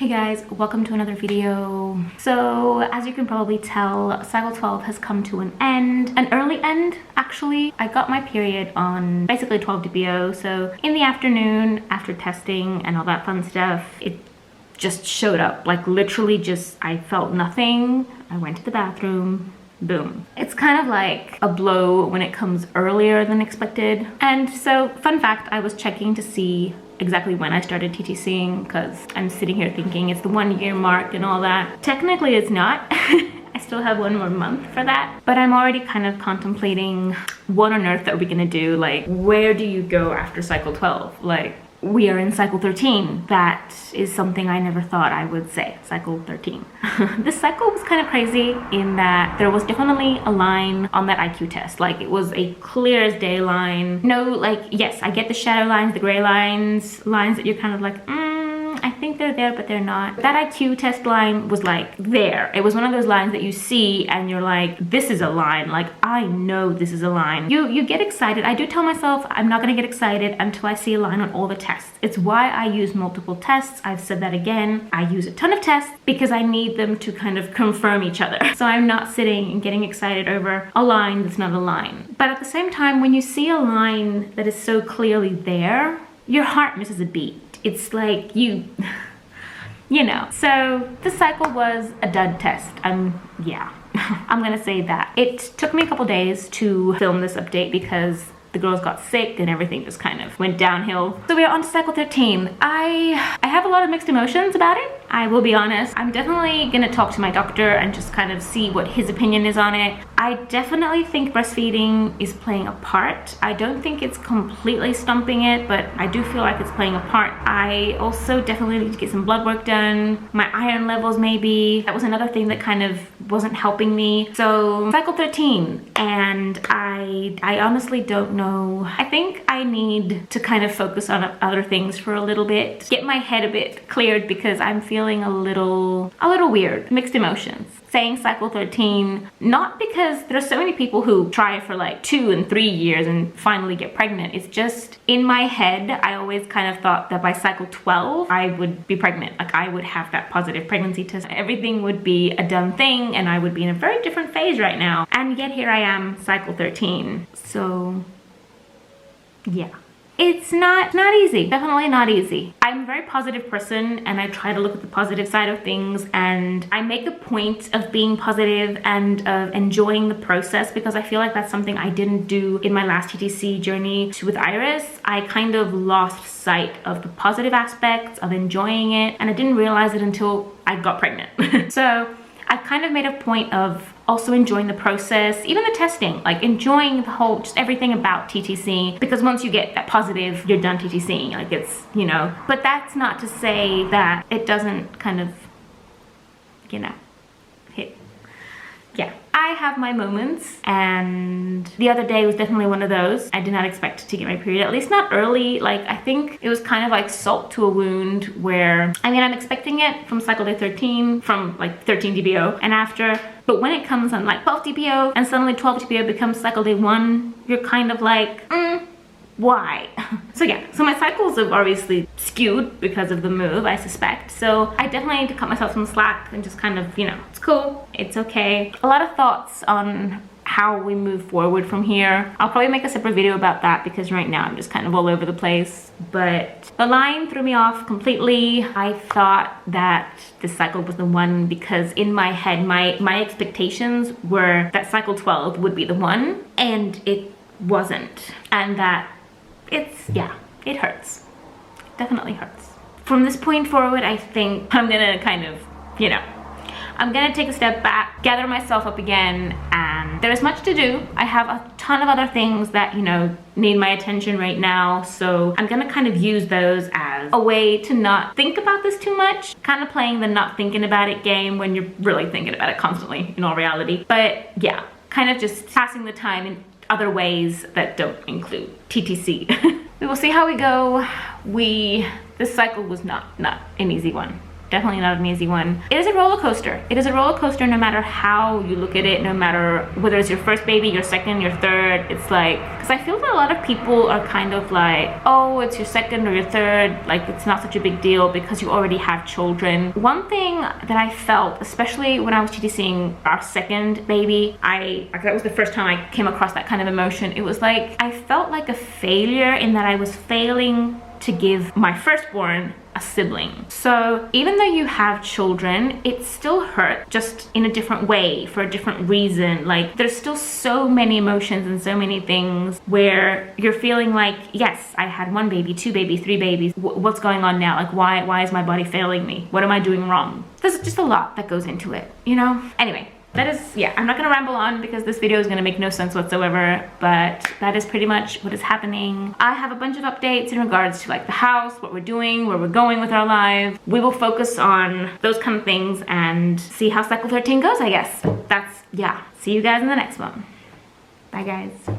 Hey guys, welcome to another video. So as you can probably tell, cycle 12 has come to an end, an early end actually. I got my period on basically 12 DBO, so in the afternoon after testing and all that fun stuff, it just showed up, like literally just, I felt nothing. I went to the bathroom, boom. It's kind of like a blow when it comes earlier than expected. And so fun fact, I was checking to see exactly when I started TTCing because I'm sitting here thinking it's the 1 year mark and all that. Technically it's not. I still have one more month for that, but I'm already kind of contemplating what on earth are we gonna do? Like, where do you go after cycle 12? Like, we are in cycle 13. That is something I never thought I would say, cycle 13. This cycle was kind of crazy in that there was definitely a line on that IQ test. Like, it was a clear as day line. No, like, yes, I get the shadow lines, the gray lines that you're kind of like, I think they're there, but they're not. That IQ test line was like there. It was one of those lines that you see and you're like, this is a line. Like, I know this is a line. You get excited. I do tell myself I'm not gonna get excited until I see a line on all the tests. It's why I use multiple tests. I've said that again. I use a ton of tests because I need them to kind of confirm each other. So I'm not sitting and getting excited over a line that's not a line. But at the same time, when you see a line that is so clearly there, your heart misses a beat. It's like you know. So the cycle was a dud test. Yeah, I'm gonna say that. It took me a couple days to film this update because the girls got sick and everything just kind of went downhill. So we are on to cycle 13. I have a lot of mixed emotions about it. I will be honest. I'm definitely gonna talk to my doctor and just kind of see what his opinion is on it. I definitely think breastfeeding is playing a part. I don't think it's completely stumping it, but I do feel like it's playing a part. I also definitely need to get some blood work done. My iron levels maybe. That was another thing that kind of wasn't helping me. So cycle 13, and I honestly don't know. I think I need to kind of focus on other things for a little bit. Get my head a bit cleared because I'm feeling a little weird. Mixed emotions. Saying cycle 13, not because there's so many people who try for like 2 and 3 years and finally get pregnant. It's just in my head, I always kind of thought that by cycle 12, I would be pregnant. Like, I would have that positive pregnancy test. Everything would be a done thing and I would be in a very different phase right now. And yet here I am, cycle 13. So yeah. It's not easy. Definitely not easy. I'm a very positive person and I try to look at the positive side of things, and I make a point of being positive and of enjoying the process because I feel like that's something I didn't do in my last TTC journey with Iris. I kind of lost sight of the positive aspects of enjoying it, and I didn't realize it until I got pregnant. So I kind of made a point of also enjoying the process, even the testing, like enjoying the whole, just everything about TTC, because once you get that positive, you're done TTCing, like it's, you know. But that's not to say that it doesn't kind of, you know, hit. Yeah, I have my moments, and the other day was definitely one of those. I did not expect to get my period, at least not early. Like, I think it was kind of like salt to a wound where, I mean, I'm expecting it from cycle day 13, from like 13 DBO and after, but when it comes on like 12 DBO and suddenly 12 DBO becomes cycle day 1, you're kind of like, why? So yeah, so my cycles have obviously skewed because of the move, I suspect. So I definitely need to cut myself some slack and just kind of, you know, it's cool, it's okay. A lot of thoughts on how we move forward from here. I'll probably make a separate video about that because right now I'm just kind of all over the place. But the line threw me off completely. I thought that this cycle was the one because in my head, my expectations were that cycle 12 would be the one, and it wasn't. And that yeah, it hurts. It definitely hurts. From this point forward, I think I'm gonna kind of, you know, I'm gonna take a step back, gather myself up again, and there is much to do. I have a ton of other things that, you know, need my attention right now, so I'm gonna kind of use those as a way to not think about this too much, kind of playing the not thinking about it game when you're really thinking about it constantly in all reality. But yeah, kind of just passing the time in other ways that don't include TTC. We will see how we go. This cycle was not an easy one. definitely not an easy one. It is a roller coaster. It is a roller coaster no matter how you look at it, no matter whether it's your first baby, your second, your third. It's like, because I feel that a lot of people are kind of like, oh, it's your second or your third, like it's not such a big deal because you already have children. One thing that I felt, especially when I was TTCing our second baby, that was the first time I came across that kind of emotion. It was like, I felt like a failure in that I was failing to give my firstborn a sibling. So even though you have children, it still hurt, just in a different way, for a different reason. Like there's still so many emotions and so many things where you're feeling like, yes, I had 1 baby, 2 babies, 3 babies. What's going on now? Like why is my body failing me? What am I doing wrong? There's just a lot that goes into it, you know? Anyway, that is, yeah, I'm not gonna ramble on because this video is gonna make no sense whatsoever, but that is pretty much what is happening. I have a bunch of updates in regards to like the house, what we're doing, where we're going with our lives. We will focus on those kind of things and see how cycle 13 goes, I guess. That's, yeah. See you guys in the next one. Bye guys.